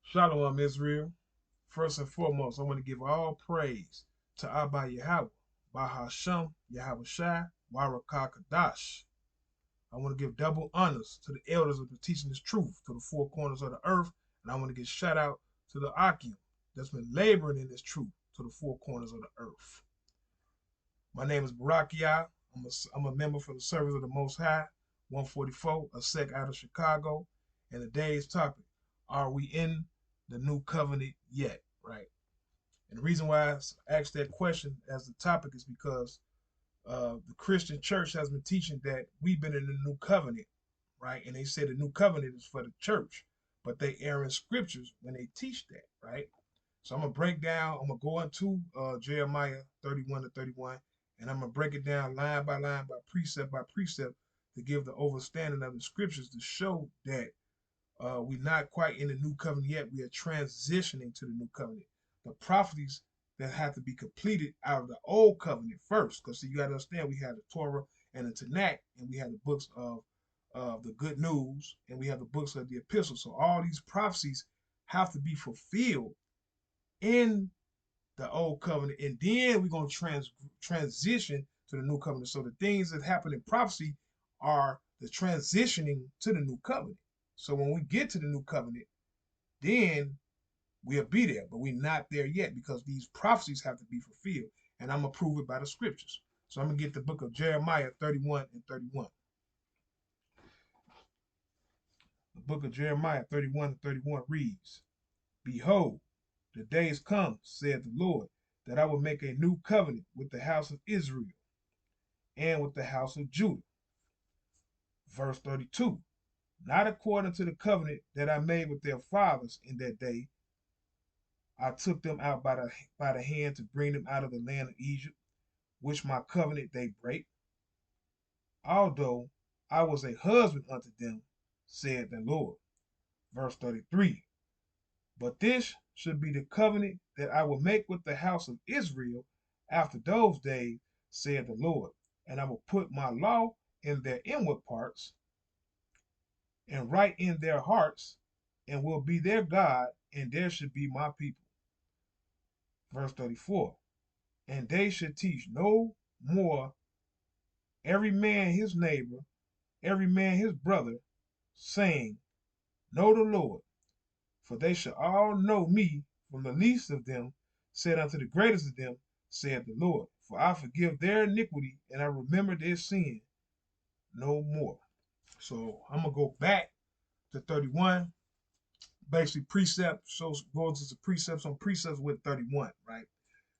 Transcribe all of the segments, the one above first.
Shalom, Israel. First and foremost, I want to give all praise to Abba Yahweh, Bahasham, Yahweh Shai, Warakah Kadash. I want to give double honors to the elders of the teaching this truth to the four corners of the earth. And I want to give shout out to the Akim that's been laboring in this truth to the four corners of the earth. My name is Barakia. I'm a member for the Service of the Most High, 144, a sect out of Chicago. And today's topic, are we in the new covenant yet? Right. And the reason why I asked that question as the topic is because the Christian church has been teaching that we've been in the new covenant, right? And they say the new covenant is for the church, but they err in scriptures when they teach that, right? So I'm gonna break down. I'm gonna go into Jeremiah 31 to 31, and I'm gonna break it down line by line, by precept, to give the overstanding of the scriptures to show that we're not quite in the new covenant yet. We are transitioning to the new covenant. The prophecies that have to be completed out of the old covenant first, because you got to understand we have the Torah and the Tanakh, and we have the books of the good news, and we have the books of the epistles. So all these prophecies have to be fulfilled in the old covenant, and then we're going to transition to the new covenant. So the things that happen in prophecy are the transitioning to the new covenant. So when we get to the new covenant, then we'll be there, but we're not there yet because these prophecies have to be fulfilled. And I'm going to prove it by the scriptures. So I'm going to get the book of Jeremiah 31 and 31. The book of Jeremiah 31 and 31 reads, Behold, the days come, said the Lord, that I will make a new covenant with the house of Israel and with the house of Judah. Verse 32, not according to the covenant that I made with their fathers in that day. I took them out by the hand to bring them out of the land of Egypt, which my covenant they break. Although I was a husband unto them, said the Lord. Verse 33, but this should be the covenant that I will make with the house of Israel after those days, said the Lord. And I will put my law in their inward parts and write in their hearts, and will be their God, and there should be my people. Verse 34, and they should teach no more every man his neighbor, every man his brother, saying, Know the Lord, for they shall all know me, from the least of them, said unto the greatest of them, said the Lord. For I forgive their iniquity, and I remember their sin no more. So I'm going to go back to 31. Basically, precept shows goes into precepts on precepts with 31, right?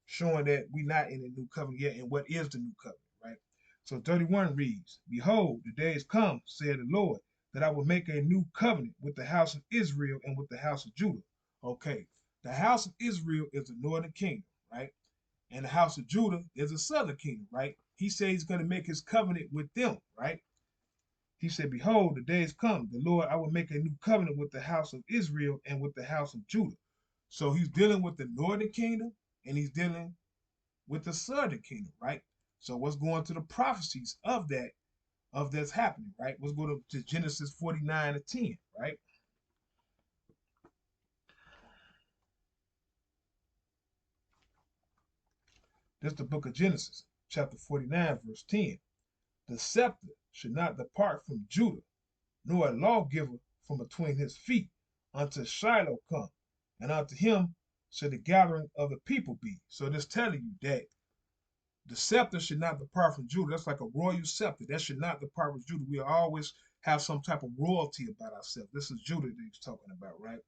Showing that we're not in the new covenant yet, and what is the new covenant, right? So 31 reads, Behold, the days come, said the Lord, that I will make a new covenant with the house of Israel and with the house of Judah. Okay, the house of Israel is the northern kingdom, right? And the house of Judah is the southern kingdom, right? He said he's going to make his covenant with them, right? He said, Behold, the days come, the Lord, I will make a new covenant with the house of Israel and with the house of Judah. So he's dealing with the northern kingdom and he's dealing with the southern kingdom, right? So what's going to the prophecies of that's happening, right? Let's go to Genesis 49 and 10, right? This is the book of Genesis, chapter 49, verse 10. The scepter should not depart from Judah, nor a lawgiver from between his feet, until Shiloh come, and unto him should the gathering of the people be. So this telling you that the scepter should not depart from Judah. That's like a royal scepter. That should not depart from Judah. We always have some type of royalty about ourselves. This is Judah that he's talking about, right?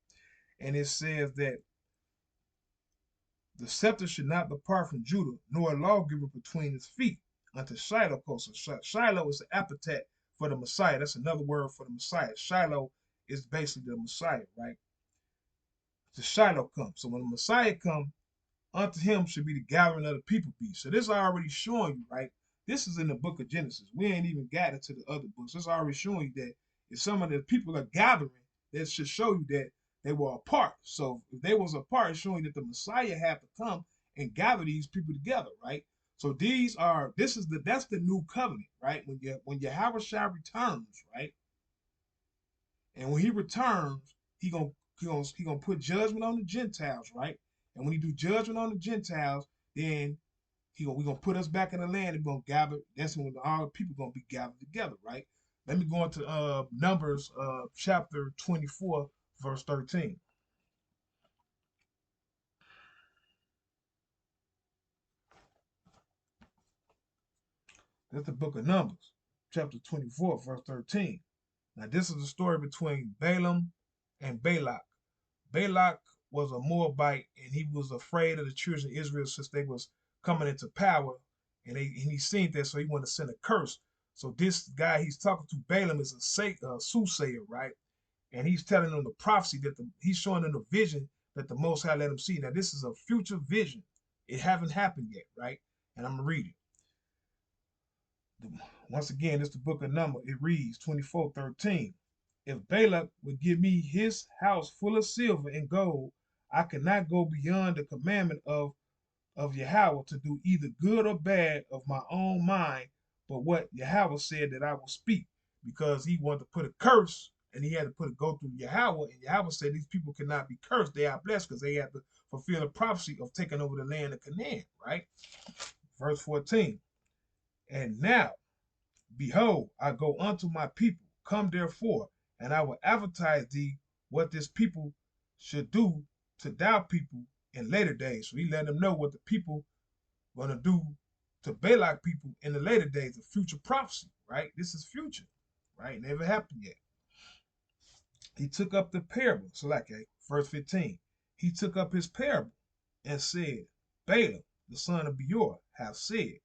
And it says that the scepter should not depart from Judah, nor a lawgiver between his feet, unto Shiloh comes. So Shiloh is the epithet for the Messiah. That's another word for the Messiah. Shiloh is basically the Messiah, right? The Shiloh comes. So when the Messiah comes, unto him should be the gathering of the people be. So this is already showing you, right? This is in the book of Genesis. We ain't even got into the other books. It's already showing you that if some of the people are gathering, that should show you that They were apart. So if they was apart, it's showing that the Messiah had to come and gather these people together, right? So that's the new covenant, right? When Yahweh Shai returns, right? And when he returns, he gonna put judgment on the Gentiles, right? And when he do judgment on the Gentiles, then we gonna put us back in the land and we're gonna gather. That's when all the people gonna be gathered together, right? Let me go into Numbers chapter 24, verse 13. That's the book of Numbers, chapter 24, verse 13. Now, this is the story between Balaam and Balak. Balak was a Moabite, and he was afraid of the children of Israel since they was coming into power, and he seen that, so he wanted to send a curse. So this guy he's talking to, Balaam, is a soothsayer, right? And he's telling them the prophecy he's showing them the vision that the Most High let him see. Now, this is a future vision. It haven't happened yet, right? And I'm gonna read it. Once again, it's the book of Numbers. It reads 24:13. If Balak would give me his house full of silver and gold, I cannot go beyond the commandment of Yahweh to do either good or bad of my own mind, but what Yahweh said that I will speak, because he wanted to put a curse and he had to go through Yahweh, and Yahweh said these people cannot be cursed; they are blessed because they have to fulfill the prophecy of taking over the land of Canaan. Right, verse 14. And now, behold, I go unto my people. Come therefore, and I will advertise thee what this people should do to thou people in later days. So he let them know what the people gonna do to Balak people in the later days, a future prophecy, right? This is future, right? Never happened yet. He took up the parable. So like verse 15. He took up his parable and said, Balaam, the son of Beor, hath said,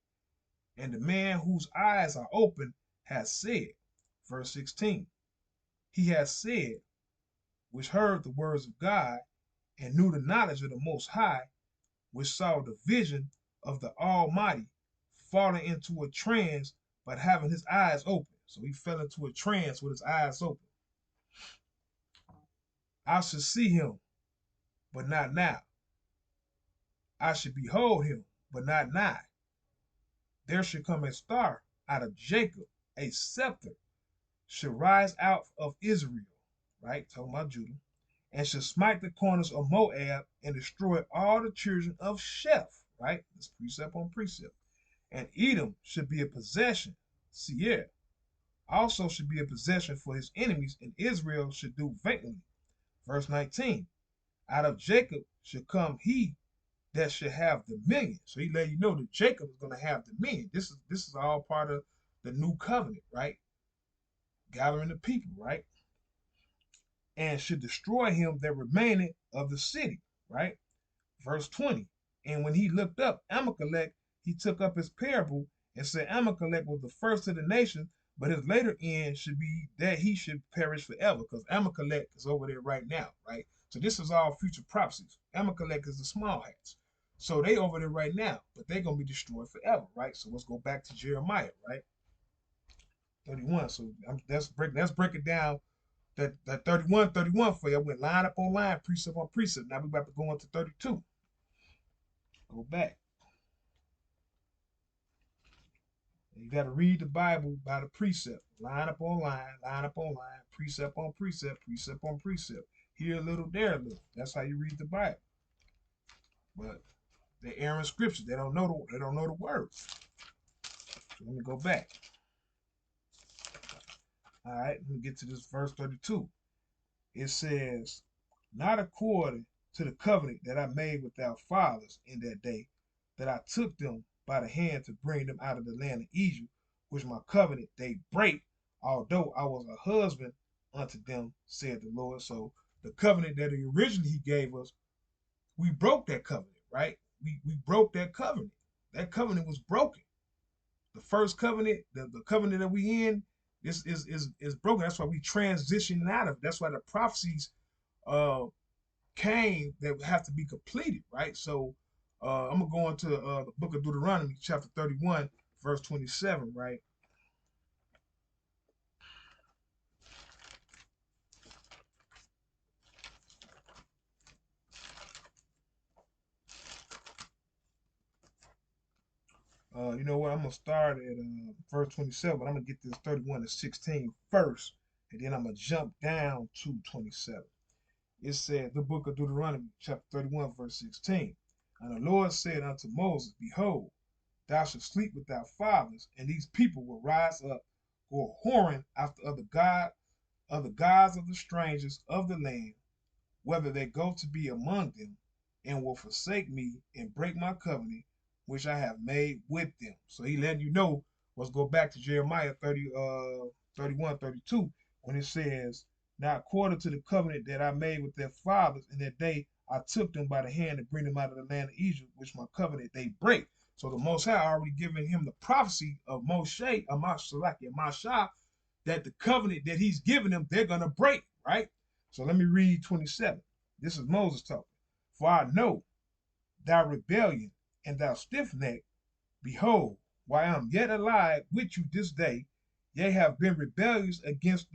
and the man whose eyes are open has said, verse 16, he has said, which heard the words of God and knew the knowledge of the Most High, which saw the vision of the Almighty, falling into a trance, but having his eyes open. So he fell into a trance with his eyes open. I should see him, but not now. I should behold him, but not nigh. There should come a star out of Jacob, a scepter should rise out of Israel, right? Talking about Judah, and should smite the corners of Moab and destroy all the children of Sheph, right? That's precept on precept. And Edom should be a possession, Seir also should be a possession for his enemies, and Israel should do vacantly. Verse 19, out of Jacob should come he that should have dominion. So he let you know that Jacob is going to have dominion. This is all part of the new covenant, right? Gathering the people, right? And should destroy him that remaineth of the city, right? Verse 20. And when he looked up Amalek, he took up his parable and said Amalek was the first of the nation, but his later end should be that he should perish forever, because Amalek is over there right now, right? So this is all future prophecies. Amalek is the small hats. So they over there right now, but they're gonna be destroyed forever, right? So let's go back to Jeremiah, right? 31. So that's breaking down that 31 for you. I went line up on line, precept on precept. Now we're about to go into 32. Go back. You got to read the Bible by the precept, line up on line, precept on precept, precept on precept. Here a little, there a little. That's how you read the Bible. But they're erring scriptures. They don't know the words. So let me go back. All right, let me get to this verse 32. It says, not according to the covenant that I made with our fathers in that day, that I took them by the hand to bring them out of the land of Egypt, which my covenant they break, although I was a husband unto them, said the Lord. So the covenant that he originally gave us, we broke that covenant, right? We broke that covenant. That covenant was broken. The first covenant, the covenant that we in, is broken. That's why we transitioning out of it. That's why the prophecies uh came that have to be completed, right? So I'm gonna go into the book of Deuteronomy, chapter 31, verse 27, right? You know what? I'm gonna start at verse 27, but I'm gonna get this 31 to 16 first, and then I'm gonna jump down to 27. It said, the book of Deuteronomy, chapter 31, verse 16. And the Lord said unto Moses, Behold, thou shalt sleep with thy fathers, and these people will rise up, go whoring after other gods of the strangers of the land, whether they go to be among them, and will forsake me and break my covenant, which I have made with them. So he letting you know, let's go back to Jeremiah 31, 32, when it says, now according to the covenant that I made with their fathers in that day, I took them by the hand to bring them out of the land of Egypt, which my covenant they break. So the Most High already given him the prophecy of Moshe, Masha, that the covenant that he's given them, they're going to break, right? So let me read 27. This is Moses talking. For I know thy rebellion and thou stiff neck, behold, while I am yet alive with you this day, ye have been rebellious against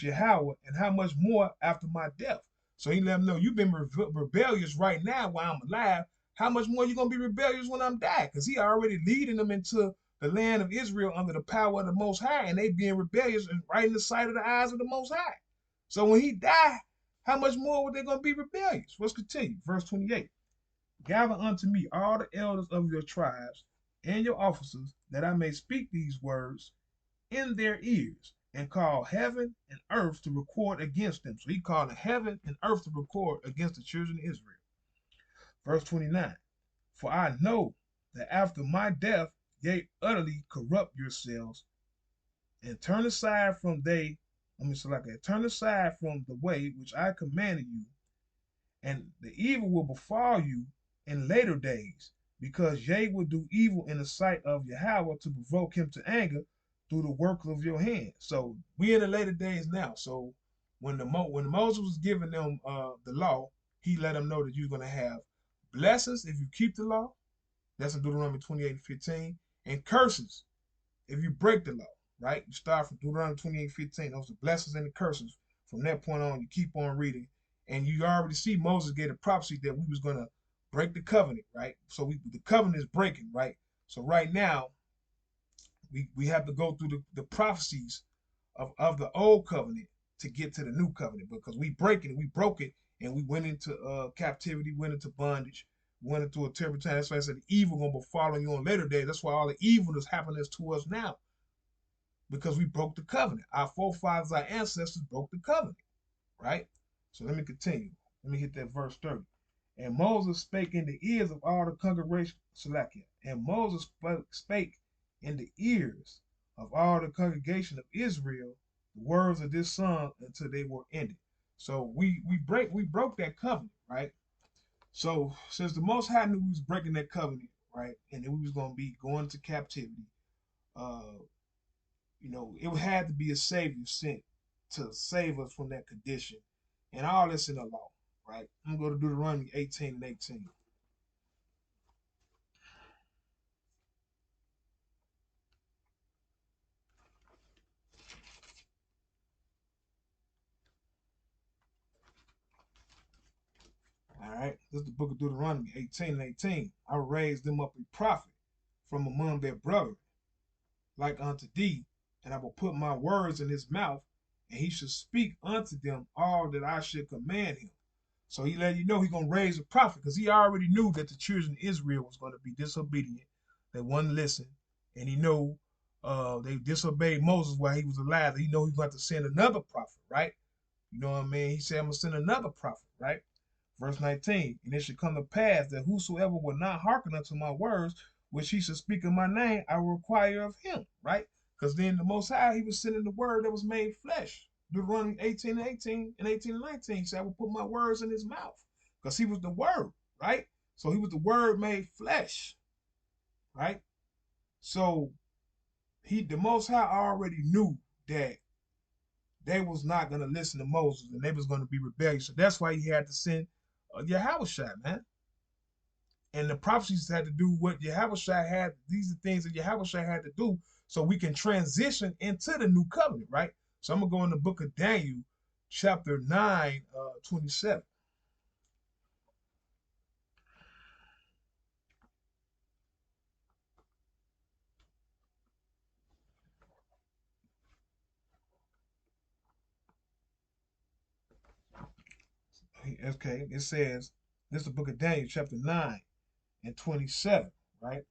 Yahweh, and how much more after my death. So he let them know you've been rebellious right now while I'm alive. How much more you gonna be rebellious when I'm dead? Because he already leading them into the land of Israel under the power of the Most High, and they being rebellious and right in the sight of the eyes of the Most High. So when he died, how much more were they gonna be rebellious? Let's continue. Verse 28. Gather unto me all the elders of your tribes and your officers, that I may speak these words in their ears, and call heaven and earth to record against them. So he called heaven and earth to record against the children of Israel. Verse 29. For I know that after my death, ye utterly corrupt yourselves, and turn aside from turn aside from the way which I commanded you, and the evil will befall you in later days, because ye will do evil in the sight of Yahweh to provoke him to anger through the work of your hands. So we in the later days now. So when Moses was giving them the law, he let them know that you're going to have blessings if you keep the law. That's in Deuteronomy 28 and 15. And curses if you break the law, right? You start from Deuteronomy 28, 15. Those are blessings and the curses. From that point on, you keep on reading. And you already see Moses gave a prophecy that we was going to break the covenant, right? So the covenant is breaking, right? So right now, we have to go through the prophecies of the old covenant to get to the new covenant, because we broke it, and we went into captivity, went into bondage, went into a terrible time. That's why I said the evil gonna be following you on later days. That's why all the evil is happening to us now, because we broke the covenant. Our forefathers, our ancestors broke the covenant, right? So let me continue. Let me hit that verse 30. And Moses spake in the ears of all the congregation, Salakia. And Moses spake in the ears of all the congregation of Israel the words of this song until they were ended. So we broke that covenant, right? So since the Most High knew we was breaking that covenant, right, and then we was gonna be going to captivity, uh, it had to be a savior sent to save us from that condition, and all this in the law, right? I'm gonna go to Deuteronomy 18 and 18. All right, this is the book of Deuteronomy 18 and 18. I will raise them up a prophet from among their brethren, like unto thee, and I will put my words in his mouth, and he should speak unto them all that I should command him. So he let you know he's gonna raise a prophet, because he already knew that the children of Israel was gonna be disobedient. They wouldn't listen, and he knew they disobeyed Moses while he was alive. He know he's going to send another prophet, right? You know what I mean? He said, I'm gonna send another prophet, right? Verse 19, and it should come to pass that whosoever will not hearken unto my words, which he should speak in my name, I will require of him, right? Because then the Most High, he was sending the word that was made flesh. Deuteronomy 18 and 18 and 18 and 19, he said, I will put my words in his mouth, because he was the word, right? So he was the word made flesh, right? So the Most High already knew that they was not going to listen to Moses, and they was going to be rebellious. So that's why he had to send Yahushua, man. And the prophecies had to do what Yahushua had. These are things that Yahushua had to do so we can transition into the new covenant, right? So I'm going to go in the book of Daniel, chapter 9, 27. Okay, it says, this is the book of Daniel, chapter 9 and 27, right?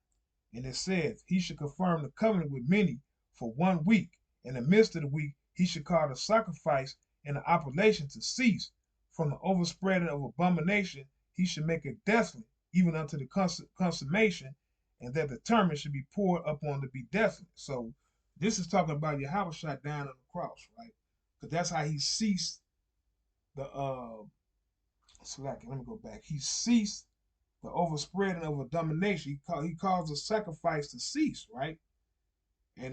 And it says, he should confirm the covenant with many for 1 week. In the midst of the week, he should cause the sacrifice and the oblation to cease. From the overspreading of abomination, he should make it desolate, even unto the consummation, and that the term should be poured upon to be desolate. So this is talking about Yahweh shot down on the cross, right? Because that's how he ceased the let me go back. He ceased the overspreading of a domination. He caused the sacrifice to cease, right? And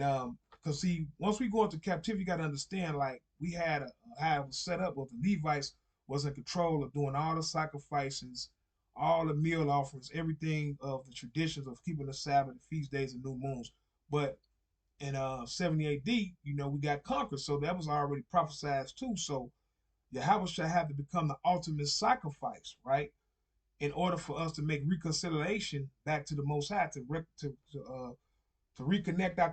because see, once we go into captivity, you got to understand, like we had how it was set up, but the Levites was in control of doing all the sacrifices, all the meal offerings, everything of the traditions of keeping the Sabbath, the feast days, and new moons. But in 70 AD, we got conquered, so that was already prophesied too. So Yahweh shall have to become the ultimate sacrifice, right? In order for us to make reconciliation back to the Most High, to reconnect our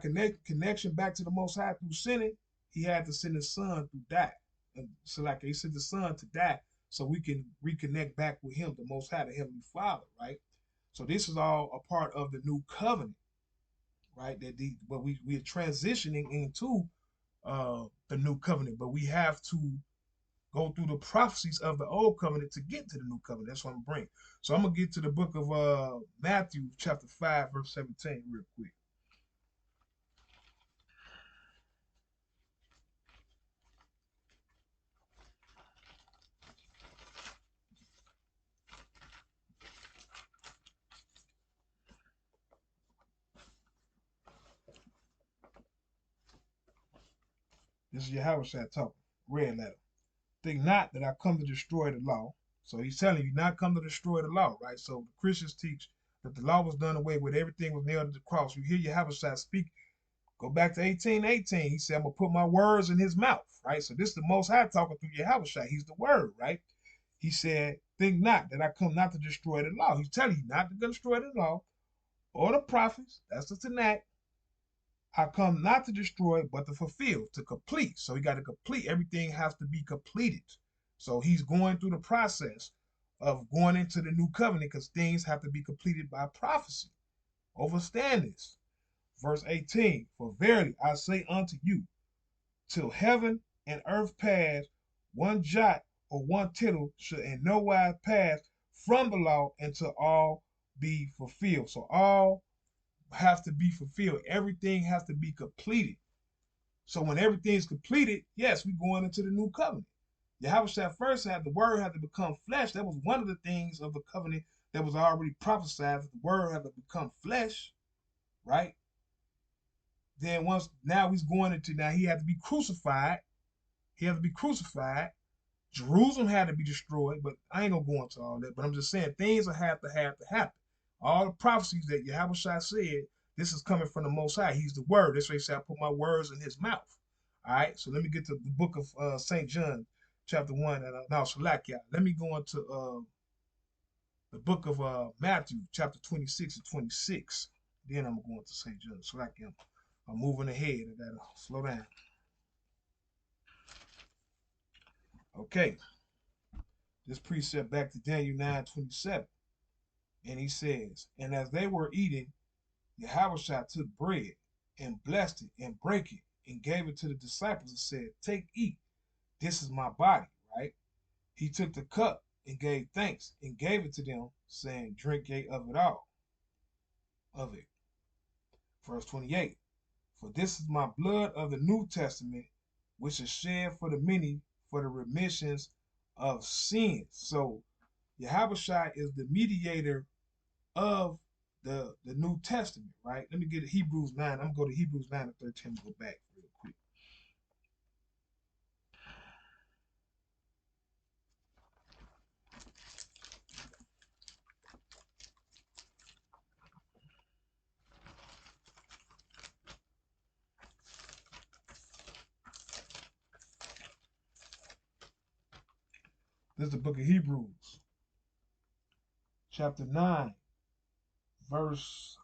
connection back to the Most High through sinning, he had to send his son to die. And so like he sent the son to die so we can reconnect back with him, the Most High, the Heavenly Father, right? So this is all a part of the new covenant, right? But we are transitioning into the new covenant, but we have to go through the prophecies of the old covenant to get to the new covenant. That's what I'm bringing. So I'm gonna get to the book of Matthew, chapter 5, verse 17, real quick. This is Yahweh talking, red letter. Think not that I come to destroy the law. So he's telling you not come to destroy the law, right? So the Christians teach that the law was done away with, everything was nailed to the cross. You hear Yahweh speak. Go back to 18:18. He said, I'm gonna put my words in his mouth, right? So this is the Most High talking through Yahweh. He's the word, right? He said, think not that I come not to destroy the law. He's telling you not to destroy the law or the prophets. That's the Tanakh. I come not to destroy, but to fulfill, to complete. So he got to complete. Everything has to be completed. So he's going through the process of going into the new covenant because things have to be completed by prophecy. Understand this. Verse 18, for verily I say unto you, till heaven and earth pass, one jot or one tittle shall in no wise pass from the law until all be fulfilled. So all has to be fulfilled. Everything has to be completed. So when everything's completed, yes, we're going into the new covenant. Yahweh first had the word had to become flesh. That was one of the things of the covenant that was already prophesied. That the word had to become flesh, right? Then now he's going into, now he had to be crucified. He had to be crucified. Jerusalem had to be destroyed, but I ain't gonna go into all that. But I'm just saying things will have to happen. All the prophecies that Yahweh said, this is coming from the Most High. He's the Word. That's why he said, I put my words in his mouth. All right, so let me get to the book of St. John, chapter 1. And now, Shalakia, let me go into the book of Matthew, chapter 26 and 26. Then I'm going to go into St. John. Shalakia, I'm moving ahead. I got to slow down. Okay, this precept back to Daniel 9:27. And he says, and as they were eating, Yahweh took bread and blessed it and brake it and gave it to the disciples and said, take, eat. This is my body, right? He took the cup and gave thanks and gave it to them, saying, drink ye of it all, of it. Verse 28, for this is my blood of the New Testament, which is shed for the many for the remissions of sins. So Yahweh is the mediator of the New Testament, right? Let me get to Hebrews 9. I'm going to go to Hebrews 9 and 13 and go back real quick. This is the book of Hebrews, chapter 9, verse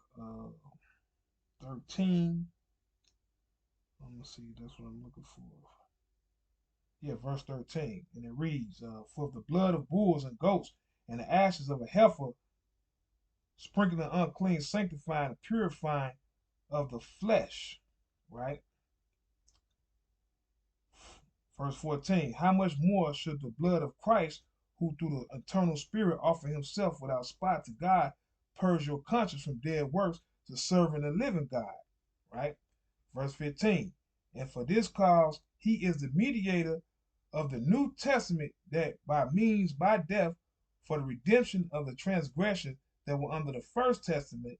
13. Let me see, that's what I'm looking for. Yeah, verse 13. And it reads, for the blood of bulls and goats and the ashes of a heifer, sprinkling unclean, sanctifying, and purifying of the flesh. Right? Verse 14. How much more should the blood of Christ, who through the eternal Spirit offered himself without spot to God, purge your conscience from dead works to serving the living God? Right? Verse 15. And for this cause he is the mediator of the New Testament, that by death, for the redemption of the transgression that were under the first testament,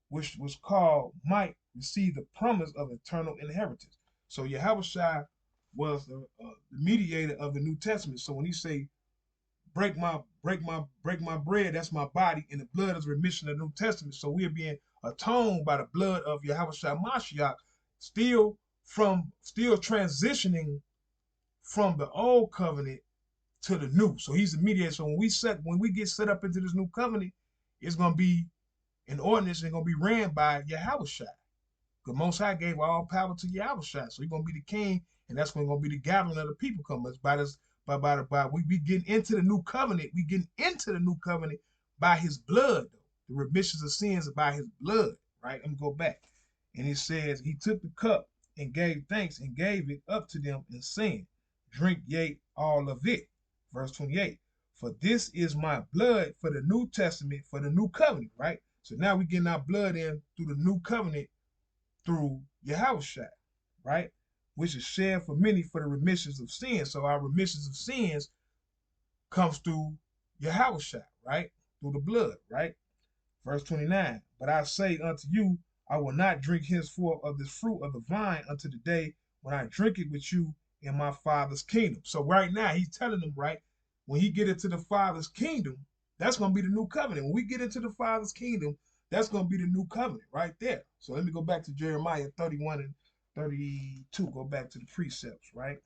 which was called, might receive the promise of eternal inheritance. So Yahushua was the mediator of the New Testament. So when he say, break my bread, that's my body, and the blood is remission of the New Testament. So we are being atoned by the blood of Yahushua Mashiach, still transitioning from the old covenant to the new. So he's the mediator. So when we get set up into this new covenant, it's gonna be an ordinance and gonna be ran by Yahushua. The Most High gave all power to Yahushua. So he's gonna be the king, and that's when gonna be the gathering of the people come. It's by this by we getting into the new covenant. We getting into the new covenant by his blood, though. The remissions of sins are by his blood, right? I'm gonna go back. And it says, he took the cup and gave thanks and gave it up to them and saying, drink ye all of it. Verse 28. For this is my blood for the New Testament, for the new covenant, right? So now we getting our blood in through the new covenant through Yahushua, right? Which is shed for many for the remissions of sins. So our remissions of sins comes through Yahushua, right? Through the blood, right? Verse 29. But I say unto you, I will not drink henceforth of this fruit of the vine unto the day when I drink it with you in my Father's kingdom. So right now he's telling them, right, when he get into the Father's kingdom, that's going to be the new covenant. When we get into the Father's kingdom, that's going to be the new covenant right there. So let me go back to Jeremiah 31 and 32. Go back to the precepts, right?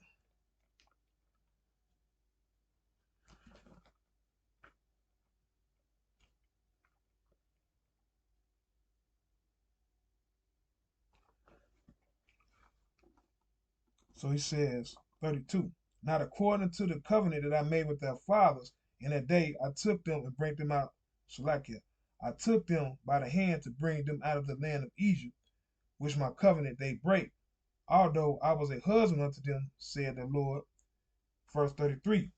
So he says, 32. Not according to the covenant that I made with their fathers, in that day I took them and bring them out. Shalakia. I took them by the hand to bring them out of the land of Egypt, which my covenant they break, although I was a husband unto them, said the Lord. Verse 33.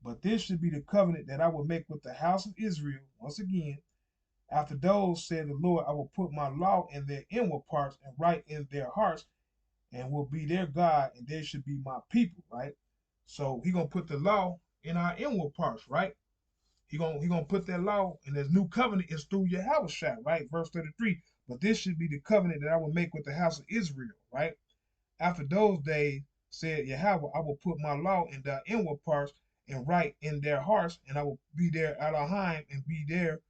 But this should be the covenant that I will make with the house of Israel. Once again, after those, said the Lord, I will put my law in their inward parts and write in their hearts, and will be their God, and they should be my people, right? So he gonna put the law in our inward parts, right? He gonna put that law, and this new covenant is through Yahushua, right? Verse 33. But this should be the covenant that I will make with the house of Israel, right? After those days, said Yahweh, I will put my law in their inward parts and write in their hearts, and I will be their Elohim and be their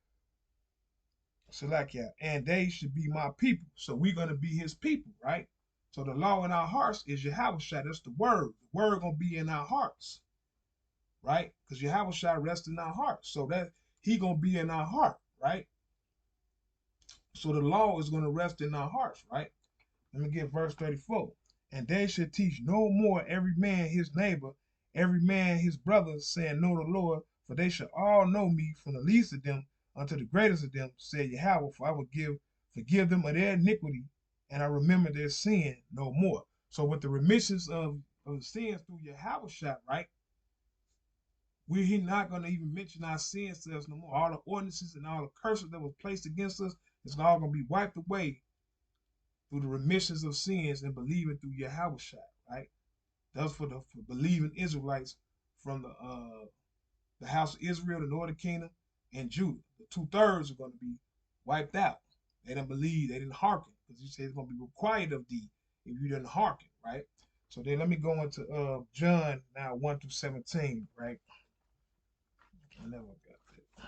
Salakia, and they should be my people. So we're gonna be his people, right? So the law in our hearts is Yahweh. That's the word. The word gonna be in our hearts, right? Because Yahweh rests in our hearts. So that he gonna be in our heart, right? So the law is gonna rest in our hearts, right? Let me get verse 34. And they should teach no more every man his neighbor, every man his brother, saying, know the Lord, for they shall all know me, from the least of them unto the greatest of them, said Yahweh, for I will forgive them of their iniquity, and I remember their sin no more. So with the remissions of sins through Yahweh, right? We're not going to even mention our sins to us no more. All the ordinances and all the curses that was placed against us is all going to be wiped away through the remissions of sins and believing through Yahweh, right? That's for believing Israelites from the house of Israel, the northern kingdom, and Judah. The 2/3 are going to be wiped out. They didn't believe, they didn't hearken, because he said it's going to be required of thee if you didn't hearken, right? So then let me go into John now 1 through 17, right? I never got that.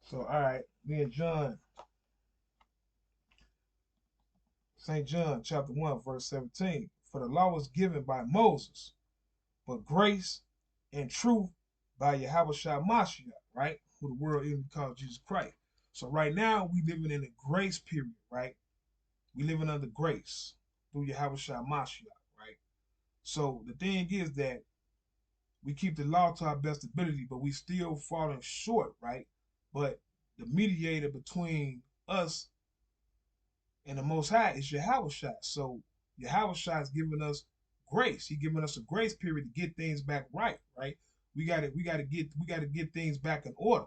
So all right, me and John, St. John chapter 1, verse 17. For the law was given by Moses, but grace and truth by Yahweh Mashiach, right? Who the world even calls Jesus Christ. So right now we living in a grace period, right? We living under grace. through Yahushua Mashiach, right? So the thing is that we keep the law to our best ability, but we still falling short, right? But the mediator between us and the Most High is Yahushua. So Yahushua is giving us grace. He's giving us a grace period to get things back right, right? We gotta get things back in order.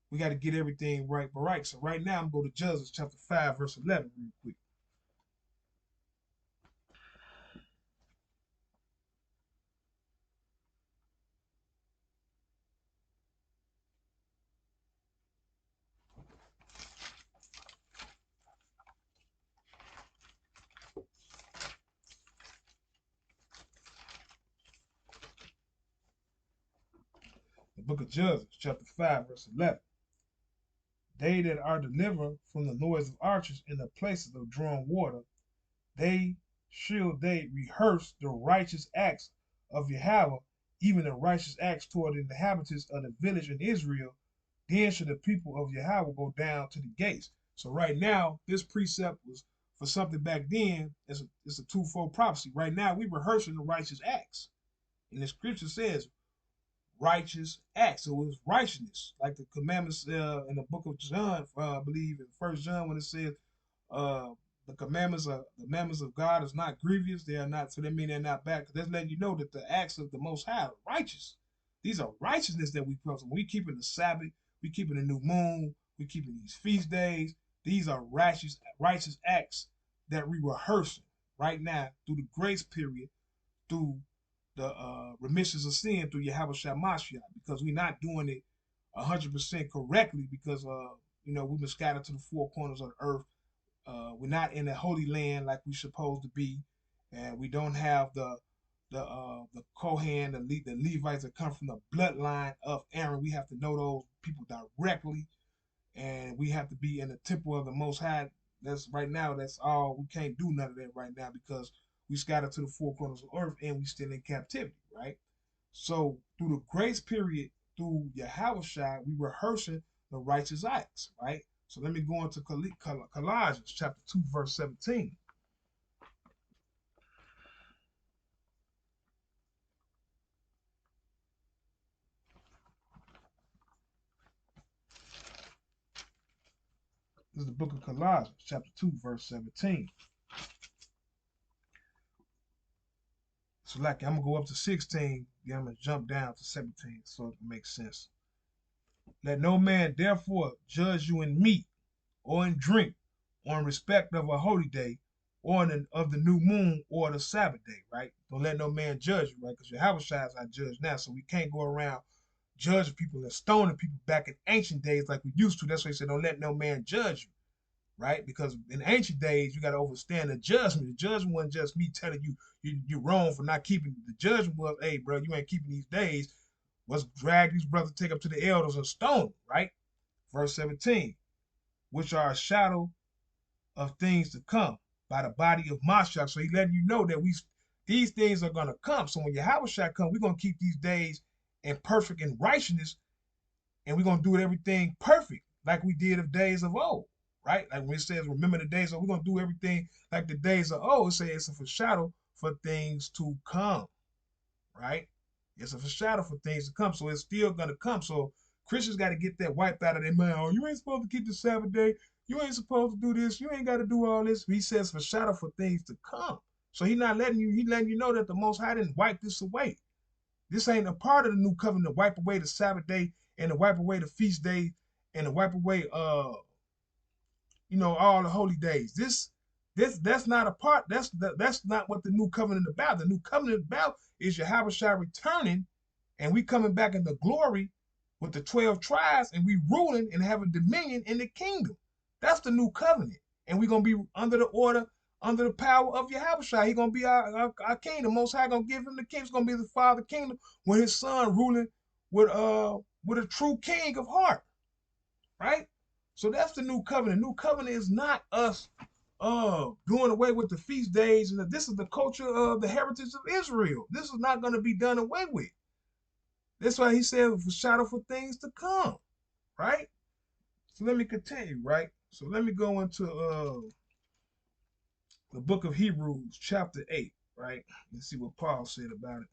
We got to get everything right, but right. So right now I'm going to Judges chapter 5, verse 11, real quick. The book of Judges, chapter 5, verse 11. They that are delivered from the noise of archers in the places of drawn water, they rehearse the righteous acts of Yahweh, even the righteous acts toward the inhabitants of the village in Israel. Then should the people of Yahweh go down to the gates. So right now, this precept was for something back then. It's a twofold prophecy. Right now, we rehearsing the righteous acts. And the scripture says righteous acts. So it's righteousness, like the commandments in the book of John, I believe in First John, when it says uh, the commandments of God is not grievous. They are not, so they mean they're not bad. Because that's letting you know that the acts of the Most High are righteous. These are righteousness that we post. When we keeping the Sabbath, we keeping the new moon, we keeping these feast days. These are righteous acts that we rehearsing right now through the grace period, through the remissions of sin through Yahweh Mashiach, because we're not doing it 100% correctly, because we've been scattered to the four corners of the earth. We're not in the holy land like we're supposed to be, and we don't have the Kohen, the Levites that come from the bloodline of Aaron. We have to know those people directly, and we have to be in the temple of the Most High. That's right now. That's all. We can't do none of that right now because we scattered to the four corners of earth and we still in captivity, right? So through the grace period, through Yahushua, we rehearsing the righteous acts, right? So let me go into Colossians chapter 2, verse 17. This is the book of Colossians, chapter 2, verse 17. So like I'm gonna go up to 16, then I'm gonna jump down to 17 so it makes sense. Let no man therefore judge you in meat or in drink, or in respect of a holy day, or of the new moon, or the Sabbath day, right? Don't let no man judge you, right? Because Yahushua is our judge now, so we can't go around judging people and stoning people back in ancient days like we used to. That's why he said, don't let no man judge you, right? Because in ancient days, you got to understand the judgment. The judgment wasn't just me telling you you're wrong for not keeping. The judgment was, hey, bro, you ain't keeping these days. Let's drag these brothers, take up to the elders and stone them, right? Verse 17, which are a shadow of things to come by the body of Mashiach. So he letting you know that these things are gonna come. So when Yahushua come, we're gonna keep these days in perfect in righteousness, and we're gonna do everything perfect, like we did of days of old, right? Like when it says, remember the days of, we're gonna do everything like the days of old. It says it's a foreshadow for things to come, right? It's a foreshadow for things to come. So it's still gonna come. So Christians got to get that wiped out of their mind. Oh, you ain't supposed to keep the Sabbath day. You ain't supposed to do this. You ain't got to do all this. He says foreshadow for things to come. So he letting you know that the Most High didn't wipe this away. This ain't a part of the new covenant to wipe away the Sabbath day and to wipe away the feast day and to wipe away all the holy days. That's not a part. That's not what the new covenant is about. The new covenant about is Yahushua returning, and we coming back into glory with the 12 tribes, and we ruling and having dominion in the kingdom. That's the new covenant, and we gonna be under the order, under the power of Yahushua. He gonna be our king. The Most High gonna give him the king. It's gonna be the Father kingdom with his son ruling with a true king of heart, right? So that's the new covenant. New covenant is not us doing away with the feast days, and this is the culture of the heritage of Israel. This is not going to be done away with. That's why he said for shadow for things to come, right? So let me continue, right? So let me go into The book of Hebrews, chapter 8, right? Let's see what Paul said about it.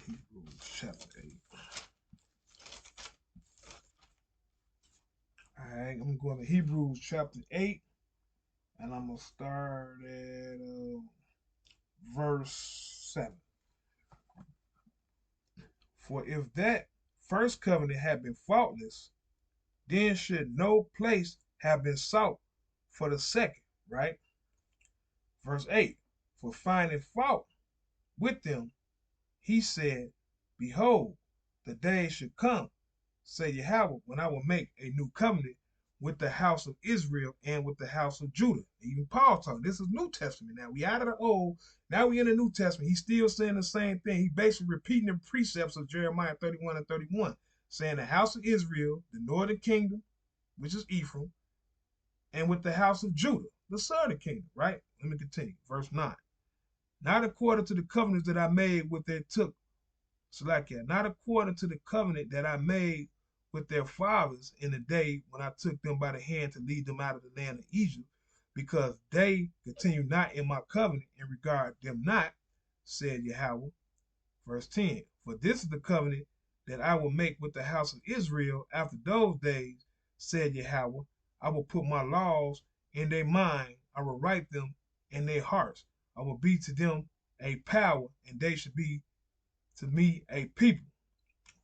Hebrews, chapter 8. All right, I'm going to Hebrews, chapter 8, and I'm going to start at verse 7. For if that first covenant had been faultless, then should no place have been sought for the second, right? Verse 8. For finding fault with them, he said, behold, the day should come, say Yahweh, when I will make a new covenant with the house of Israel and with the house of Judah. Even Paul talking. This is New Testament now. We out of the old. Now we in the New Testament. He's still saying the same thing. He basically repeating the precepts of Jeremiah 31 and 31, saying the house of Israel, the northern kingdom, which is Ephraim, and with the house of Judah, the southern kingdom, right? Let me continue. Verse 9. Not according to the covenants that I made with their took, Salakia, not according to the covenant that I made with their fathers in the day when I took them by the hand to lead them out of the land of Egypt, because they continue not in my covenant and regard them not, said Yahweh. Verse 10. For this is the covenant that I will make with the house of Israel after those days, said Yahweh. I will put my laws in their mind, I will write them in their hearts. I will be to them a power, and they should be to me a people.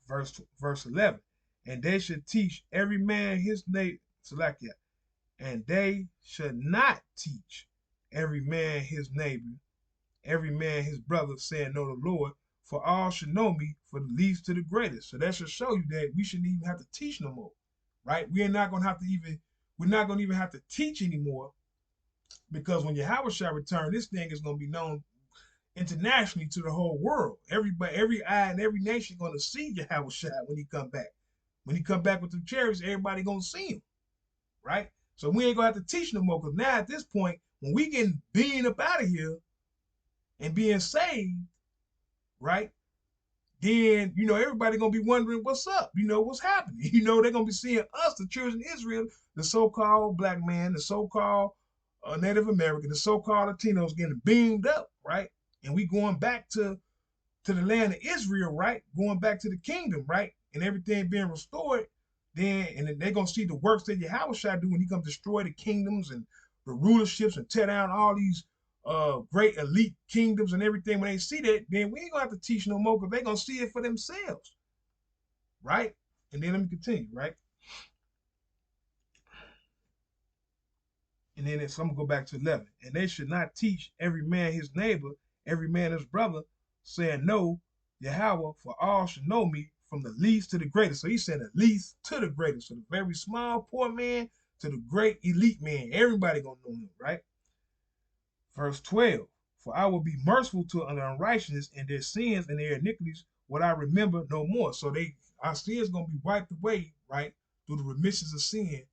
Verse 11. And they should teach every man his neighbor, Salakia, and they should not teach every man his neighbor, every man his brother, saying, know the Lord, for all should know me, for the least to the greatest. So that should show you that we shouldn't even have to teach no more, right? We're not going to even have to teach anymore, because when Yahweh shall return, this thing is going to be known internationally to the whole world. Everybody, every eye and every nation going to see Yahweh Shai when he come back. When he come back with the chariots, everybody going to see him, right? So we ain't going to have to teach no more, because now at this point, when we getting being up out of here and being saved, right? Then, everybody going to be wondering what's up, what's happening. They're going to be seeing us, the children of Israel, the so-called black man, the so-called Native American, the so-called Latinos getting beamed up, right? And we going back to the land of Israel, right? Going back to the kingdom, right? And everything being restored, then they're gonna see the works that Yahweh shall do when he comes destroy the kingdoms and the rulerships and tear down all these great elite kingdoms and everything. When they see that, then we ain't gonna have to teach no more, because they're gonna see it for themselves, right? And then let me continue, right? And then so I'm gonna go back to 11. And they should not teach every man his neighbor, every man his brother, saying, know Yahweh, for all should know me, from the least to the greatest. So he's saying the least to the greatest. So the very small, poor man to the great elite man. Everybody gonna know him, right? Verse 12. For I will be merciful to their unrighteousness, and their sins and their iniquities what I remember no more. So our sins gonna be wiped away, right? Through the remissions of sin,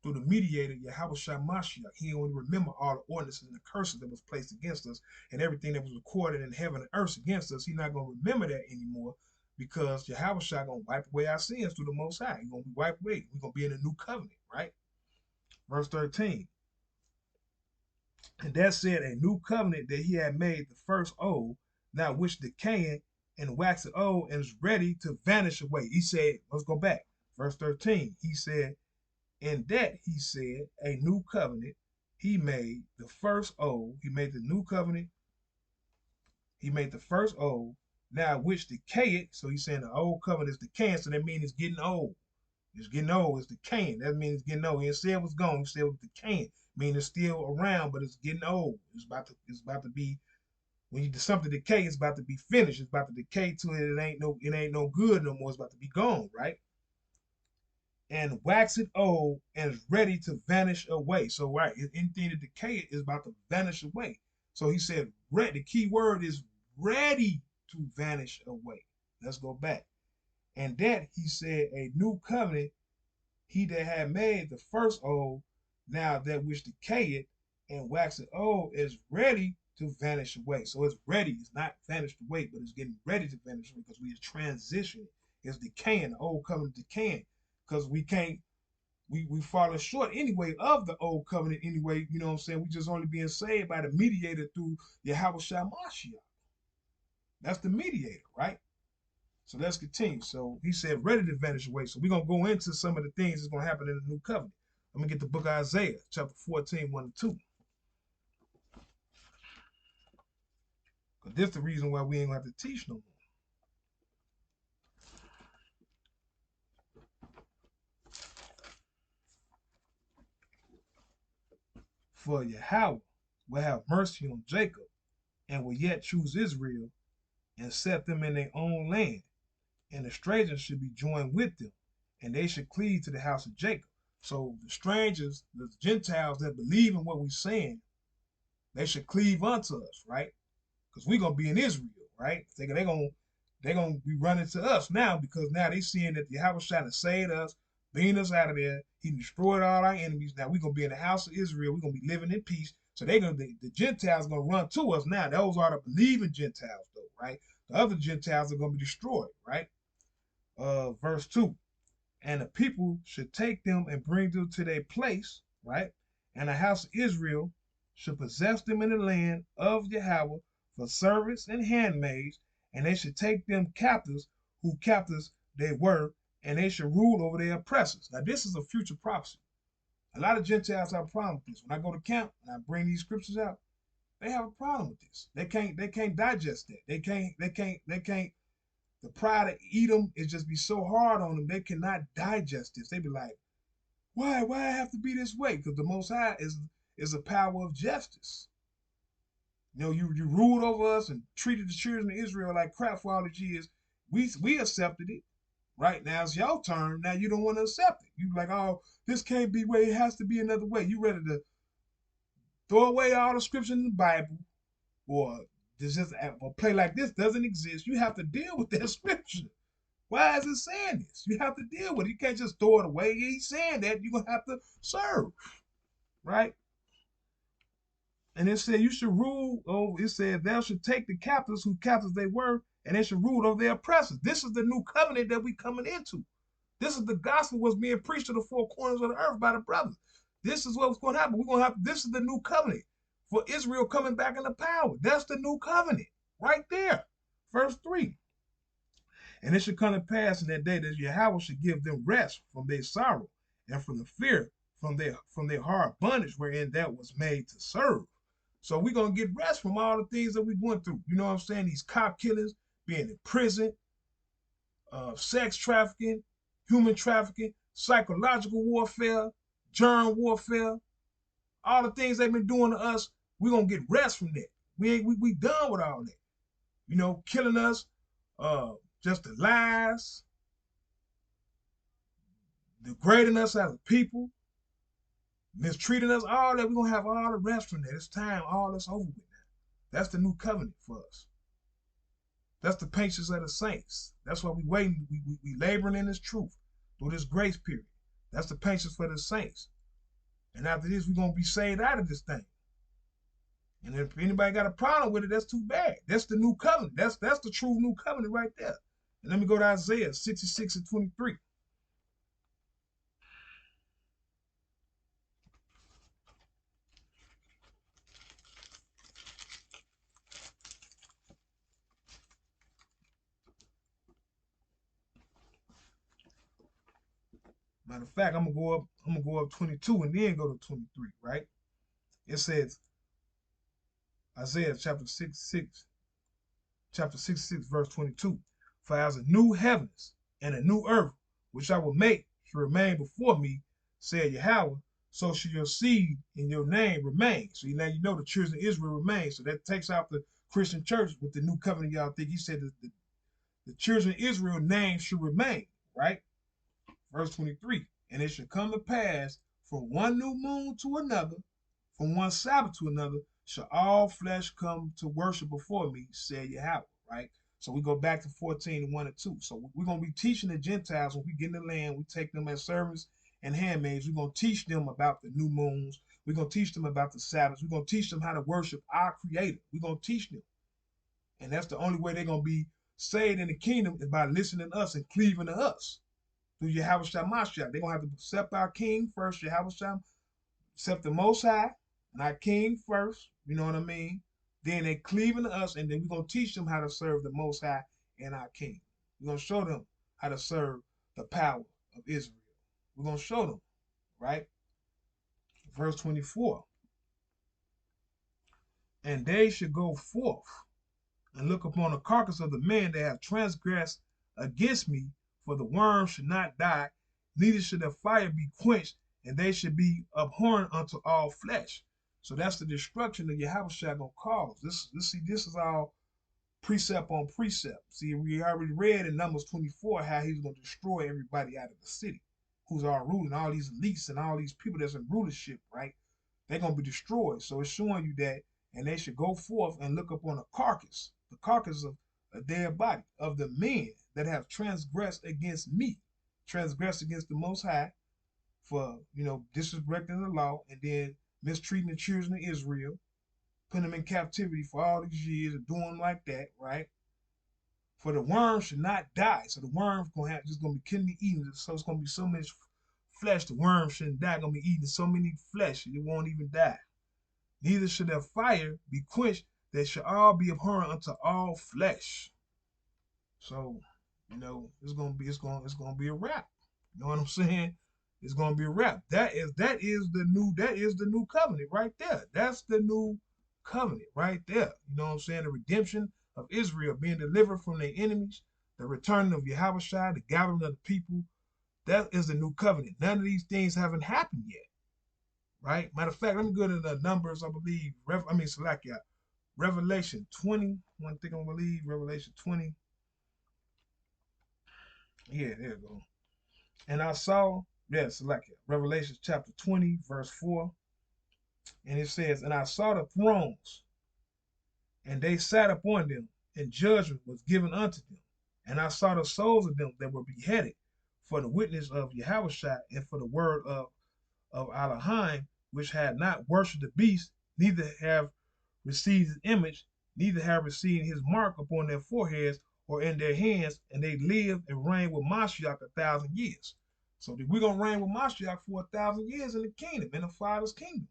through the mediator, Yahweh Mashiach. He will remember all the ordinances and the curses that was placed against us, and everything that was recorded in heaven and earth against us. He's not going to remember that anymore, because Yahweh going to wipe away our sins through the Most High. He's going to be wiped away. We're going to be in a new covenant, right? Verse 13. And that said, a new covenant that he had made the first old, now which decaying and waxing old and is ready to vanish away. He said, let's go back. Verse 13. He said, in that he said, a new covenant he made the first old. He made the new covenant. He made the first old, now which decayed. So he's saying the old covenant is decaying. So that means it's getting old. It's getting old. It's decaying. That means it's getting old. He didn't say it was gone. He said it was decaying. Meaning it's still around, but it's getting old. It's about to be, when you do something decay, it's about to be finished. It's about to decay to it. It ain't no good no more. It's about to be gone, right? And wax it old and is ready to vanish away. So, right, anything that decay is about to vanish away. So he said, the key word is ready to vanish away. Let's go back. And that he said, a new covenant, he that had made the first old, now that which decayeth and waxeth old is ready to vanish away. So it's ready. It's not vanished away, but it's getting ready to vanish away because we are transitioning. It's decaying. The old covenant decaying because we can't. We falling short anyway of the old covenant anyway. You know what I'm saying? We just only being saved by the mediator through Yahweh Shai Mashiach. That's the mediator, right? So let's continue. So he said, ready to vanish away. So we're going to go into some of the things that's going to happen in the new covenant. I'm going to get the book of Isaiah, chapter 14, 1 and 2. Because this is the reason why we ain't going to have to teach no more. For Yahweh will have mercy on Jacob and will yet choose Israel and set them in their own land. And the strangers should be joined with them, and they should cleave to the house of Jacob. So the strangers, the Gentiles that believe in what we're saying, they should cleave unto us, right? Because we're gonna be in Israel, right? They're gonna be running to us now because now they seeing that Yahweh trying to save us, being us out of there. He destroyed all our enemies. Now we're gonna be in the house of Israel. We're gonna be living in peace. So the Gentiles gonna run to us now. Those are the believing Gentiles, though, right? The other Gentiles are gonna be destroyed, right? Verse 2. And the people should take them and bring them to their place, right? And the house of Israel should possess them in the land of Yahweh for servants and handmaids, and they should take them captives, who captives they were, and they should rule over their oppressors. Now, this is a future prophecy. A lot of Gentiles have a problem with this. When I go to camp and I bring these scriptures out, they have a problem with this. They can't digest that. They can't. The pride of Edom is just be so hard on them, they cannot digest this. They be like, why I have to be this way? Because the Most High is a power of justice. You know, you ruled over us and treated the children of Israel like crap for all the years. We accepted it. Right now it's your turn. Now you don't want to accept it. You like, oh, this can't be way. It has to be another way. You ready to throw away all the scripture in the Bible, or just a play like this doesn't exist. You have to deal with that scripture. Why is it saying this? You have to deal with it. You can't just throw it away. He's saying that you're gonna have to serve, right? And it said you should rule over. It said thou should take the captives whose captives they were, and they should rule over their oppressors. This is the new covenant that we coming into. This is the gospel was being preached to the four corners of the earth by the brothers. This is what's going to happen. We're going to have. This is the new covenant for Israel coming back into power. That's the new covenant right there. Verse 3. And it should come to pass in that day that Yahweh should give them rest from their sorrow and from the fear from their hard bondage wherein that was made to serve. So we're gonna get rest from all the things that we're going through. You know what I'm saying? These cop killings, being in prison, sex trafficking, human trafficking, psychological warfare, germ warfare, all the things they've been doing to us. We're gonna get rest from that. We done with all that. You know, killing us, just the lies, degrading us as a people, mistreating us, all that. We're going to have all the rest from that. It's time, all that's over with now. That's the new covenant for us. That's the patience of the saints. That's why we waiting. We laboring in this truth through this grace period. That's the patience for the saints. And after this, we're going to be saved out of this thing. And if anybody got a problem with it, that's too bad. That's the new covenant. That's the true new covenant right there. And let me go to Isaiah 66 and 23. Matter of fact, I'm gonna go up 22 and then go to 23, right? It says Isaiah chapter 66, verse 22. For as a new heavens and a new earth, which I will make to remain before me, said Yahweh, so shall your seed and your name remain. So now you know the children of Israel remain. So that takes out the Christian church with the new covenant. Y'all think he said that the children of Israel name should remain, right? Verse 23. And it shall come to pass from one new moon to another, from one Sabbath to another, shall all flesh come to worship before me, said Yahweh, right? So we go back to 14, 1 and 2. So we're going to be teaching the Gentiles when we get in the land, we take them as servants and handmaids. We're going to teach them about the new moons. We're going to teach them about the Sabbaths. We're going to teach them how to worship our Creator. We're going to teach them. And that's the only way they're going to be saved in the kingdom is by listening to us and cleaving to us through Yahweh Shah Mashiach. They're going to have to accept our King first, Yahweh Shah, accept the Most High and our King first. You know what I mean? Then they cleaving to us, and then we're going to teach them how to serve the Most High and our King. We're going to show them how to serve the power of Israel. We're going to show them, right? Verse 24. And they should go forth and look upon the carcass of the men that have transgressed against me, for the worm should not die, neither should the fire be quenched, and they should be abhorrent unto all flesh. So that's the destruction that Yahweh Shah gonna cause. This is all precept on precept. See, we already read in Numbers 24 how he's gonna destroy everybody out of the city who's all ruling, all these elites and all these people that's in rulership, right? They're gonna be destroyed. So it's showing you that, and they should go forth and look upon the carcass of a dead body of the men that have transgressed against me, transgressed against the Most High for, disrespecting the law and then mistreating the children of Israel, putting them in captivity for all these years and doing them like that, right? For the worm should not die. So the worm's just gonna be killing and eating. So it's gonna be so much flesh. The worm shouldn't die. Gonna be eating so many flesh, it won't even die. Neither should their fire be quenched. They should all be abhorrent unto all flesh. So, it's gonna be a wrap. You know what I'm saying? It's gonna be a wrap. That is the new covenant right there. That's the new covenant right there. You know what I'm saying? The redemption of Israel being delivered from their enemies, the returning of Yahweh Shai, the gathering of the people. That is the new covenant. None of these things haven't happened yet. Right? Matter of fact, let me go to the numbers, I believe. Salakia. Revelation 20. One thing I believe, Revelation 20. Yeah, there you go. And I saw, Salakia. Revelation chapter 20, verse 4. And it says, and I saw the thrones, and they sat upon them, and judgment was given unto them. And I saw the souls of them that were beheaded for the witness of Yahushua and for the word of Elohim, which had not worshipped the beast, neither have received his image, neither have received his mark upon their foreheads or in their hands, and they live and reign with Mashiach 1,000 years. So we're going to reign with Mashiach for 1,000 years in the kingdom, in the Father's kingdom.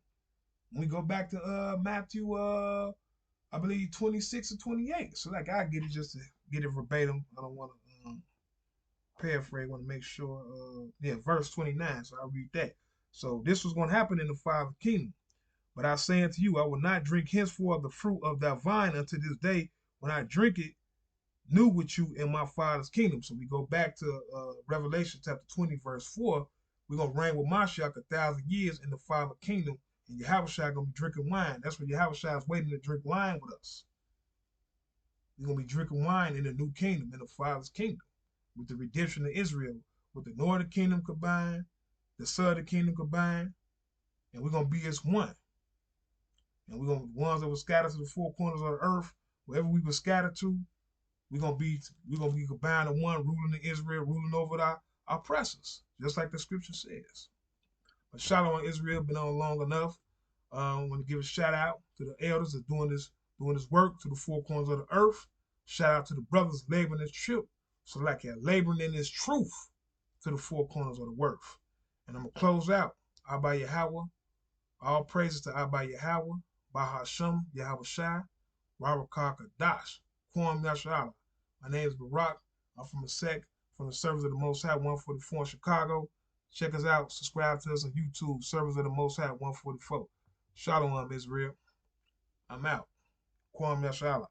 When we go back to Matthew, I believe 26 or 28. So like I get it just to get it verbatim. I don't want to paraphrase. I want to make sure. Verse 29. So I'll read that. So this was going to happen in the Father's kingdom. But I say unto you, I will not drink henceforth the fruit of that vine unto this day when I drink it new with you in my Father's kingdom. So we go back to Revelation chapter 20, verse 4. We're going to reign with Mashiach 1,000 years in the Father's kingdom. And Yahushua going to be drinking wine. That's what Yahushua is waiting to drink wine with us. We're going to be drinking wine in the new kingdom, in the Father's kingdom, with the redemption of Israel, with the northern kingdom combined, the southern kingdom combined, and we're going to be as one. And we're going to be ones that were scattered to the four corners of the earth, wherever we were scattered to, we're going to be combined in one, ruling in Israel, ruling over our oppressors, just like the scripture says. But Shalom Israel been on long enough. I want to give a shout out to the elders that doing this work to the four corners of the earth. Shout out to the brothers laboring this trip. So like laboring in this truth to the four corners of the earth. And I'm going to close out. Abba Yahweh. All praises to Abba Yahweh. Bahashem Yahweh Shai. Barakah Kadash. Kwam Yashala. My name is Barak. I'm from a sect from the Servants of the Most High 144 in Chicago. Check us out. Subscribe to us on YouTube. Servants of the Most High 144. Shalom, Israel. I'm out. Kwam Yashala.